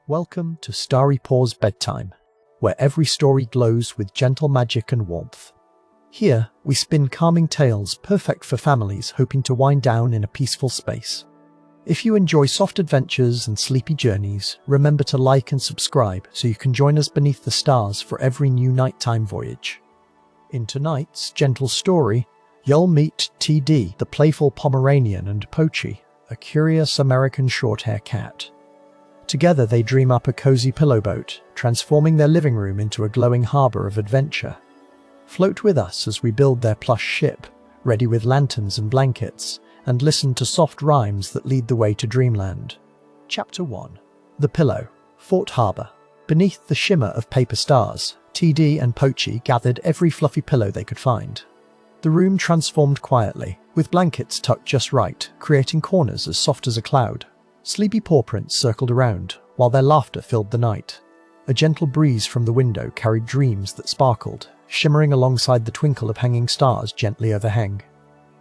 Welcome to Starry Paws Bedtime, where every story glows with gentle magic and warmth. Here, we spin calming tales perfect for families hoping to wind down in a peaceful space. If you enjoy soft adventures and sleepy journeys, remember to like and subscribe so you can join us beneath the stars for every new nighttime voyage. In tonight's gentle story, you'll meet TD, the playful Pomeranian, and Pochi, a curious American short-hair cat. Together they dream up a cozy pillow boat, transforming their living room into a glowing harbor of adventure. Float with us as we build their plush ship, ready with lanterns and blankets, and listen to soft rhymes that lead the way to Dreamland. Chapter 1. The Pillow, Fort Harbor. Beneath the shimmer of paper stars, TD and Pochi gathered every fluffy pillow they could find. The room transformed quietly, with blankets tucked just right, creating corners as soft as a cloud. Sleepy paw prints circled around, while their laughter filled the night. A gentle breeze from the window carried dreams that sparkled, shimmering alongside the twinkle of hanging stars gently overhead.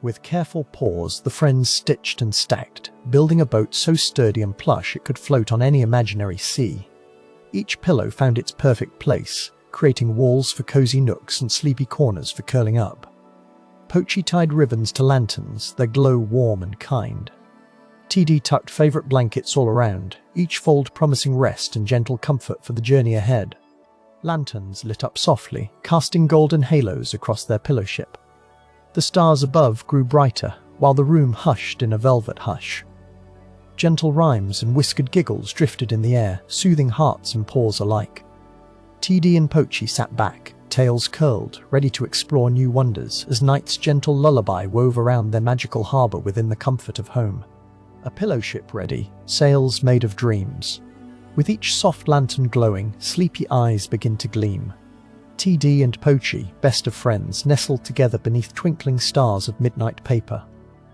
With careful paws, the friends stitched and stacked, building a boat so sturdy and plush it could float on any imaginary sea. Each pillow found its perfect place, creating walls for cozy nooks and sleepy corners for curling up. Pochi tied ribbons to lanterns, their glow warm and kind. TD tucked favorite blankets all around, each fold promising rest and gentle comfort for the journey ahead. Lanterns lit up softly, casting golden halos across their pillow ship. The stars above grew brighter, while the room hushed in a velvet hush. Gentle rhymes and whiskered giggles drifted in the air, soothing hearts and paws alike. TD and Pochi sat back, tails curled, ready to explore new wonders as night's gentle lullaby wove around their magical harbor within the comfort of home. A pillow ship ready, sails made of dreams. With each soft lantern glowing, sleepy eyes begin to gleam. TD and Pochi, best of friends, nestled together beneath twinkling stars of midnight paper.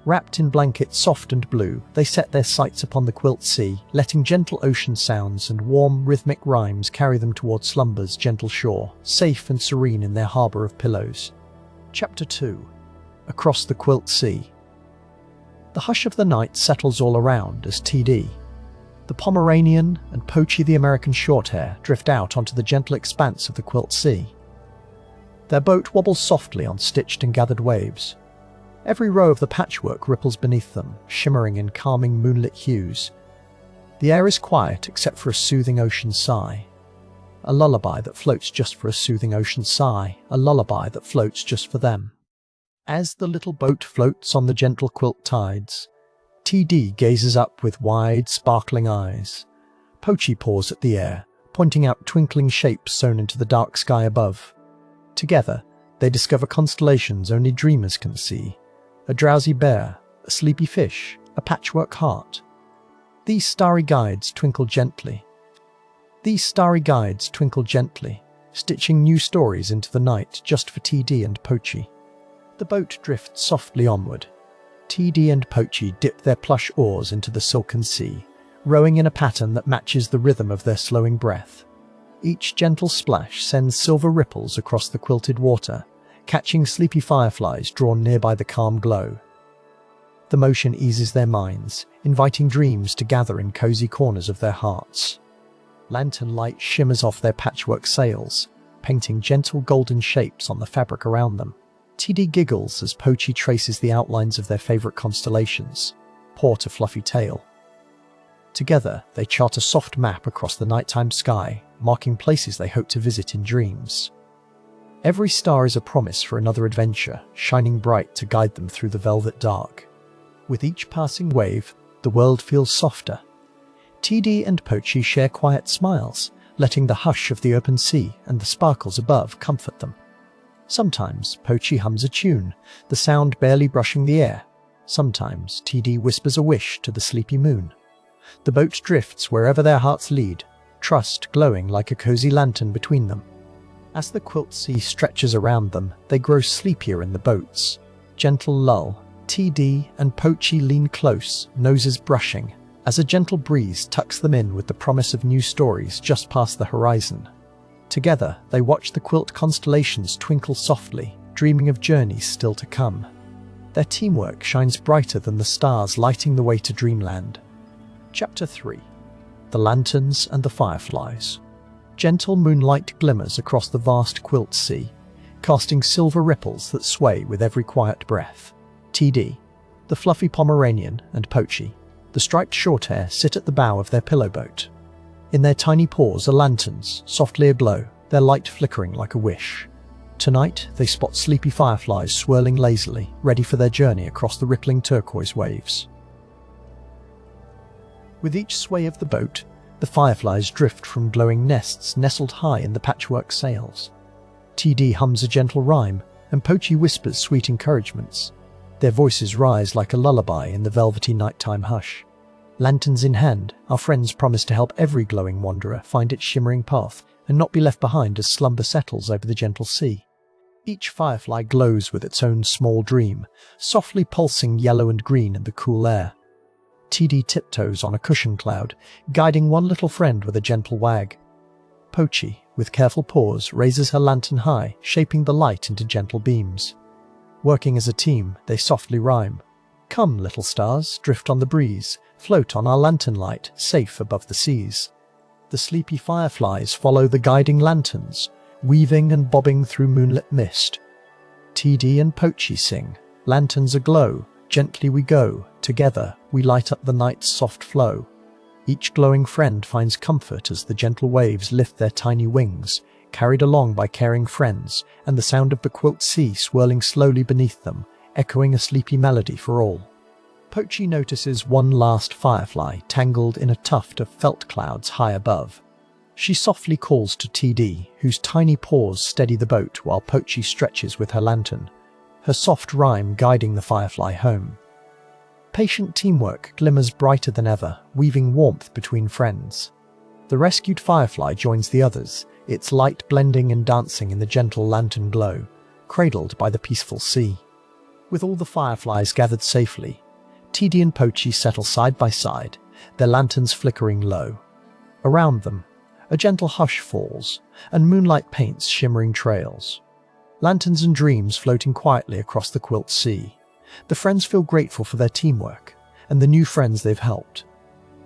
Wrapped in blankets soft and blue, they set their sights upon the quilt sea, letting gentle ocean sounds and warm, rhythmic rhymes carry them towards slumber's gentle shore, safe and serene in their harbor of pillows. Chapter 2. Across the Quilt Sea. The hush of the night settles all around as TD, the Pomeranian, and Pochi the American Shorthair drift out onto the gentle expanse of the Quilt Sea. Their boat wobbles softly on stitched and gathered waves. Every row of the patchwork ripples beneath them, shimmering in calming moonlit hues. The air is quiet except for a soothing ocean sigh. A lullaby that floats just for a soothing ocean sigh, a lullaby that floats just for them. As the little boat floats on the gentle quilt tides, TD gazes up with wide, sparkling eyes. Pochi paws at the air, pointing out twinkling shapes sewn into the dark sky above. Together, they discover constellations only dreamers can see. A drowsy bear, a sleepy fish, a patchwork heart. These starry guides twinkle gently. Stitching new stories into the night just for TD and Pochi. The boat drifts softly onward. TD and Pochi dip their plush oars into the silken sea, rowing in a pattern that matches the rhythm of their slowing breath. Each gentle splash sends silver ripples across the quilted water, catching sleepy fireflies drawn near by the calm glow. The motion eases their minds, inviting dreams to gather in cozy corners of their hearts. Lantern light shimmers off their patchwork sails, painting gentle golden shapes on the fabric around them. TD giggles as Pochi traces the outlines of their favorite constellations, paw to fluffy tail. Together, they chart a soft map across the nighttime sky, marking places they hope to visit in dreams. Every star is a promise for another adventure, shining bright to guide them through the velvet dark. With each passing wave, the world feels softer. TD and Pochi share quiet smiles, letting the hush of the open sea and the sparkles above comfort them. Sometimes Pochi hums a tune, the sound barely brushing the air. Sometimes TD whispers a wish to the sleepy moon. The boat drifts wherever their hearts lead, trust glowing like a cozy lantern between them. As the quilt sea stretches around them, they grow sleepier in the boat's gentle lull. TD and Pochi lean close, noses brushing, as a gentle breeze tucks them in with the promise of new stories just past the horizon. Together, they watch the quilt constellations twinkle softly, dreaming of journeys still to come. Their teamwork shines brighter than the stars lighting the way to Dreamland. Chapter 3. the lanterns and the fireflies. Gentle moonlight glimmers across the vast quilt sea, casting silver ripples that sway with every quiet breath. TD, the fluffy Pomeranian, and Pochi, the striped shorthair, sit at the bow of their pillow boat. In their tiny paws are lanterns, softly aglow, their light flickering like a wish. Tonight, they spot sleepy fireflies swirling lazily, ready for their journey across the rippling turquoise waves. With each sway of the boat, the fireflies drift from glowing nests nestled high in the patchwork sails. TD hums a gentle rhyme, and Pochi whispers sweet encouragements. Their voices rise like a lullaby in the velvety nighttime hush. Lanterns in hand, our friends promise to help every glowing wanderer find its shimmering path and not be left behind as slumber settles over the gentle sea. Each firefly glows with its own small dream, softly pulsing yellow and green in the cool air. TD tiptoes on a cushion cloud, guiding one little friend with a gentle wag. Pochi, with careful paws, raises her lantern high, shaping the light into gentle beams. Working as a team, they softly rhyme. Come, little stars, drift on the breeze, float on our lantern light, safe above the seas. The sleepy fireflies follow the guiding lanterns, weaving and bobbing through moonlit mist. TD and Pochi sing, lanterns aglow, gently we go, together we light up the night's soft flow. Each glowing friend finds comfort as the gentle waves lift their tiny wings, carried along by caring friends, and the sound of the quilt sea swirling slowly beneath them, echoing a sleepy melody for all. Pochi notices one last firefly tangled in a tuft of felt clouds high above. She softly calls to TD, whose tiny paws steady the boat while Pochi stretches with her lantern, her soft rhyme guiding the firefly home. Patient teamwork glimmers brighter than ever, weaving warmth between friends. The rescued firefly joins the others, its light blending and dancing in the gentle lantern glow, cradled by the peaceful sea. With all the fireflies gathered safely, TD and Pochi settle side by side, their lanterns flickering low. Around them, a gentle hush falls, and moonlight paints shimmering trails. Lanterns and dreams floating quietly across the quilt sea. The friends feel grateful for their teamwork, and the new friends they've helped.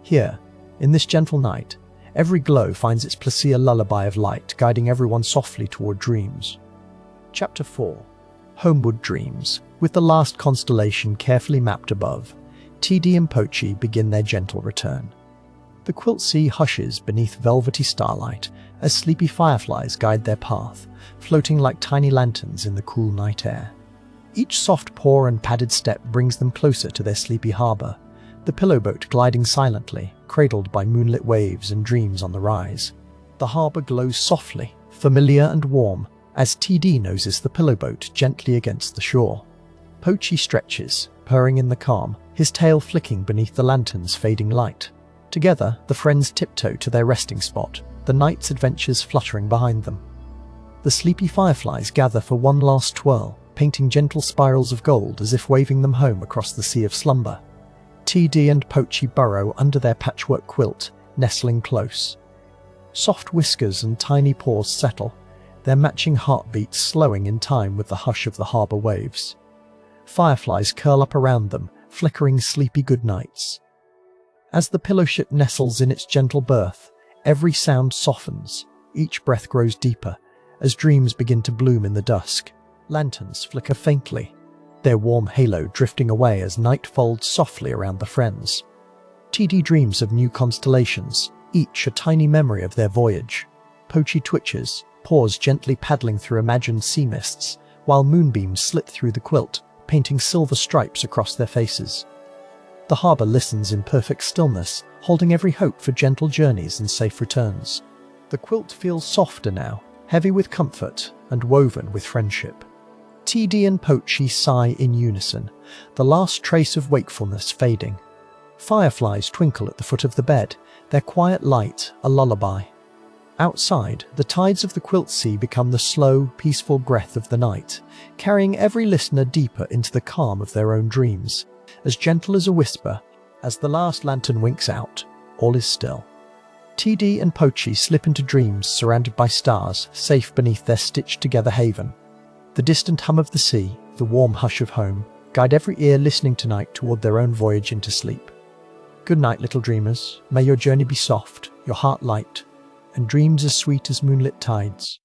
Here, in this gentle night, every glow finds its placia lullaby of light, guiding everyone softly toward dreams. Chapter 4. Homeward Dreams. With the last constellation carefully mapped above, TD and Pochi begin their gentle return. The quilt sea hushes beneath velvety starlight as sleepy fireflies guide their path, floating like tiny lanterns in the cool night air. Each soft paw and padded step brings them closer to their sleepy harbor, the pillow boat gliding silently, cradled by moonlit waves and dreams on the rise. The harbor glows softly, familiar and warm, as TD noses the pillow boat gently against the shore. Pochi stretches, purring in the calm, his tail flicking beneath the lantern's fading light. Together, the friends tiptoe to their resting spot, the night's adventures fluttering behind them. The sleepy fireflies gather for one last twirl, painting gentle spirals of gold as if waving them home across the sea of slumber. TD and Pochi burrow under their patchwork quilt, nestling close. Soft whiskers and tiny paws settle, their matching heartbeats slowing in time with the hush of the harbor waves. Fireflies curl up around them, flickering sleepy goodnights. As the pillow ship nestles in its gentle berth, every sound softens, each breath grows deeper, as dreams begin to bloom in the dusk. Lanterns flicker faintly, their warm halo drifting away as night folds softly around the friends. TD dreams of new constellations, each a tiny memory of their voyage. Pochi twitches, paws gently paddling through imagined sea mists, while moonbeams slit through the quilt, painting silver stripes across their faces. The harbor listens in perfect stillness, holding every hope for gentle journeys and safe returns. The quilt feels softer now, heavy with comfort and woven with friendship. TD and Pochi sigh in unison, the last trace of wakefulness fading. Fireflies twinkle at the foot of the bed, their quiet light a lullaby. Outside, the tides of the quilt sea become the slow, peaceful breath of the night, carrying every listener deeper into the calm of their own dreams. As gentle as a whisper, as the last lantern winks out, all is still. TD and Pochi slip into dreams surrounded by stars, safe beneath their stitched-together haven. The distant hum of the sea, the warm hush of home, guide every ear listening tonight toward their own voyage into sleep. Good night, little dreamers. May your journey be soft, your heart light, and dreams as sweet as moonlit tides.